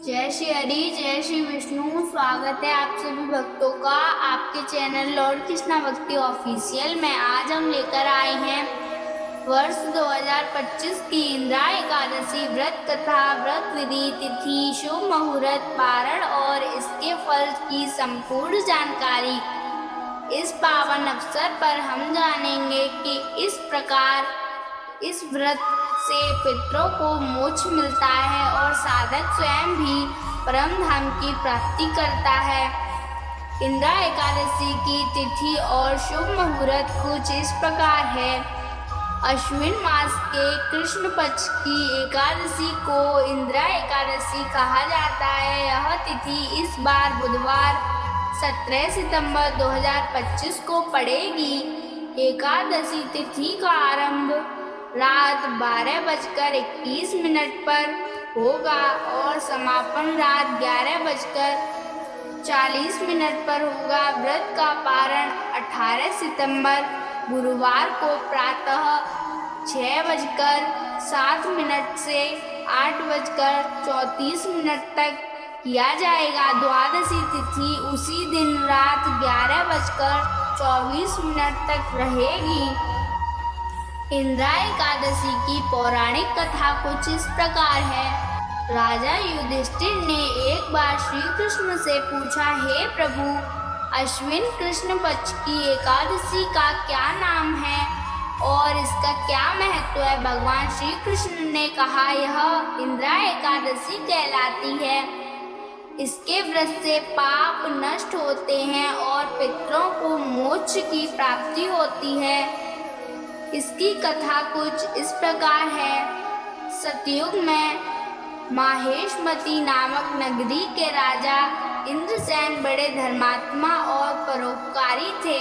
जय श्री हरि, जय श्री विष्णु। स्वागत है आप सभी भक्तों का आपके चैनल लॉर्ड कृष्णा भक्ति ऑफिशियल में। आज हम लेकर आए हैं वर्ष 2025 की इंदिरा एकादशी व्रत कथा, व्रत विधि, तिथि, शुभ मुहूर्त, पारण और इसके फल की संपूर्ण जानकारी। इस पावन अवसर पर हम जानेंगे कि इस प्रकार इस व्रत से पितरों को मोक्ष मिलता है और साधक स्वयं भी परम धाम की प्राप्ति करता है। इंदिरा एकादशी की तिथि और शुभ मुहूर्त कुछ इस प्रकार है। अश्विन मास के कृष्ण पक्ष की एकादशी को इंदिरा एकादशी कहा जाता है। यह तिथि इस बार बुधवार 17 सितंबर 2025 को पड़ेगी। एकादशी तिथि का आरंभ रात 12:21 पर होगा और समापन रात 11:40 पर होगा। व्रत का पारण 18 सितंबर गुरुवार को प्रातः 6:07 से 8:34 तक किया जाएगा। द्वादशी तिथि उसी दिन रात 11:24 तक रहेगी। इंदिरा एकादशी की पौराणिक कथा कुछ इस प्रकार है। राजा युधिष्ठिर ने एक बार श्री कृष्ण से पूछा, हे प्रभु, अश्विन कृष्ण पक्ष की एकादशी का क्या नाम है और इसका क्या महत्व है? भगवान श्री कृष्ण ने कहा, यह इंदिरा एकादशी कहलाती है। इसके व्रत से पाप नष्ट होते हैं और पितरों को मोक्ष की प्राप्ति होती है। इसकी कथा कुछ इस प्रकार है। सतयुग में माहेशमती नामक नगरी के राजा इंद्रसेन बड़े धर्मात्मा और परोपकारी थे।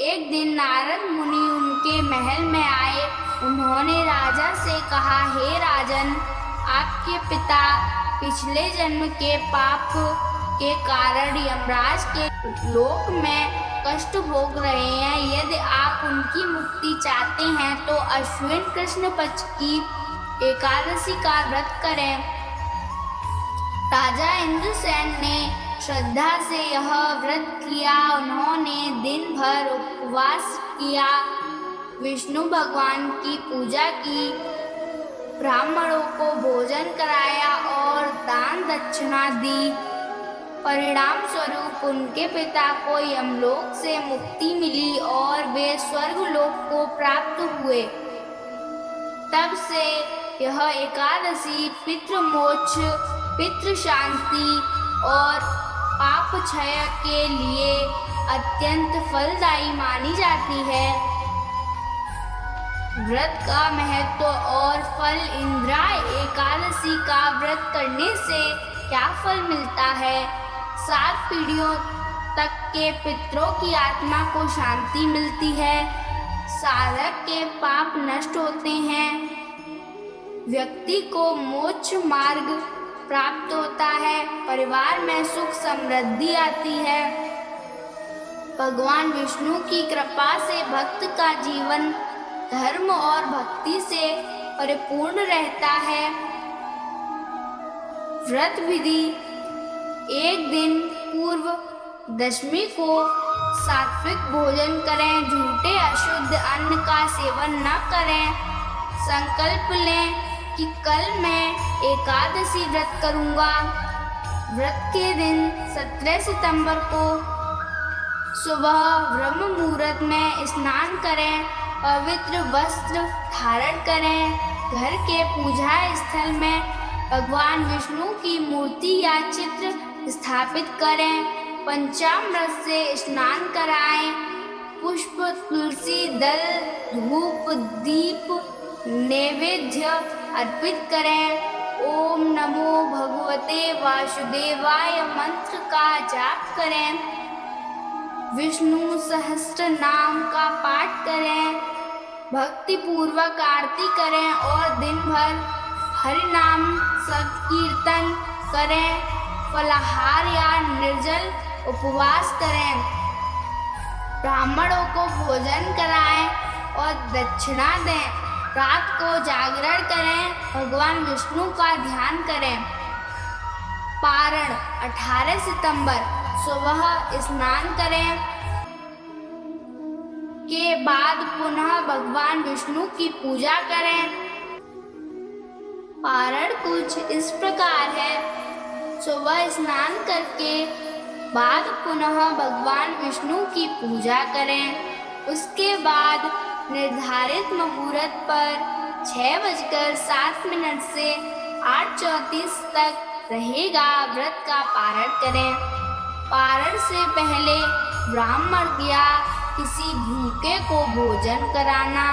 एक दिन नारद मुनि उनके महल में आए। उन्होंने राजा से कहा, हे राजन, आपके पिता पिछले जन्म के पाप के कारण यमराज के लोक में कष्ट भोग रहे हैं। यदि आप उनकी मुक्ति चाहते हैं तो अश्विन कृष्ण पक्ष की एकादशी का व्रत करें। राजा इंद्रसेन ने श्रद्धा से यह व्रत किया। उन्होंने दिन भर उपवास किया, विष्णु भगवान की पूजा की, ब्राह्मणों को भोजन कराया और दान दक्षिणा दी। परिणाम स्वरूप उनके पिता को यमलोक से मुक्ति मिली और वे स्वर्गलोक को प्राप्त हुए। तब से यह एकादशी पितृमोक्ष, पितृ शांति और पाप क्षय के लिए अत्यंत फलदायी मानी जाती है। व्रत का महत्व और फल। इंदिरा एकादशी का व्रत करने से क्या फल मिलता है? 7 पीढ़ियों तक के पितरों की आत्मा को शांति मिलती है। साधक के पाप नष्ट होते हैं। व्यक्ति को मोक्ष मार्ग प्राप्त होता है। परिवार में सुख समृद्धि आती है। भगवान विष्णु की कृपा से भक्त का जीवन धर्म और भक्ति से परिपूर्ण रहता है। व्रत विधि। एक दिन पूर्व दशमी को सात्विक भोजन करें। झूठे अशुद्ध अन्न का सेवन न करें। संकल्प लें कि कल मैं एकादशी व्रत करूंगा। व्रत के दिन 17 सितंबर को सुबह ब्रह्म मुहूर्त में स्नान करें। पवित्र वस्त्र धारण करें। घर के पूजा स्थल में भगवान विष्णु की मूर्ति या चित्र स्थापित करें। पंचामृत से स्नान कराएं। पुष्प, तुलसी दल, धूप, दीप, नैवेद्य अर्पित करें। ओम नमो भगवते वासुदेवाय मंत्र का जाप करें। विष्णु सहस्त्र नाम का पाठ करें। भक्ति पूर्वक आरती करें और दिन भर हरि नाम संकीर्तन करें। फलाहार या निर्जल उपवास करें। ब्राह्मणों को भोजन कराएं और दक्षिणा दें। रात को जागरण करें। भगवान विष्णु का ध्यान करें। पारण 18 सितंबर सुबह स्नान करें के बाद पुनः भगवान विष्णु की पूजा करें। पारण कुछ इस प्रकार है। सुबह स्नान करके बाद पुनः भगवान विष्णु की पूजा करें। उसके बाद निर्धारित मुहूर्त पर 6:07 से 8:34 तक रहेगा व्रत का पारण करें। पारण से पहले ब्राह्मण या किसी भूखे को भोजन कराना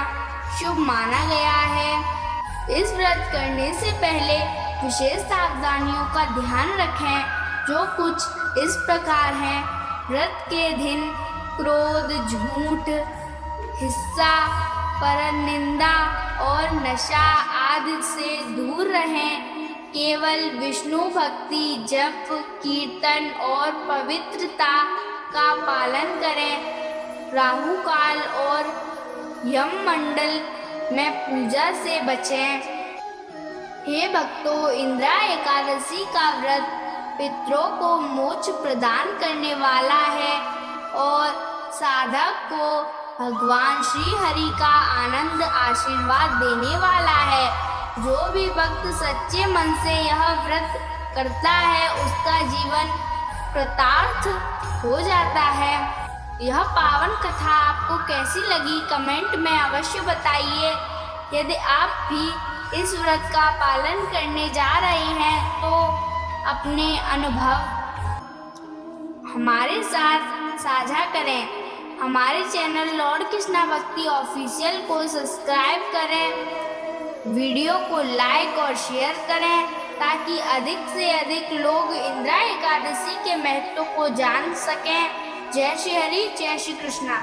शुभ माना गया है। इस व्रत करने से पहले विशेष सावधानियों का ध्यान रखें, जो कुछ इस प्रकार हैं। व्रत के दिन क्रोध, झूठ, हिस्सा, परनिंदा और नशा आदि से दूर रहें। केवल विष्णु भक्ति, जप, कीर्तन और पवित्रता का पालन करें। राहु काल और यम मंडल में पूजा से बचें। हे भक्तों, इंद्रा एकादशी का व्रत पितरों को मोक्ष प्रदान करने वाला है और साधक को भगवान श्री हरि का आनंद आशीर्वाद देने वाला है। जो भी भक्त सच्चे मन से यह व्रत करता है, उसका जीवन कृतार्थ हो जाता है। यह पावन कथा आपको कैसी लगी कमेंट में अवश्य बताइए। यदि आप भी इस व्रत का पालन करने जा रहे हैं तो अपने अनुभव हमारे साथ साझा करें। हमारे चैनल लॉर्ड कृष्णा भक्ति ऑफिशियल को सब्सक्राइब करें, वीडियो को लाइक और शेयर करें ताकि अधिक से अधिक लोग इंद्रा एकादशी के महत्व को जान सकें। जय श्री हरि, जय श्री कृष्णा।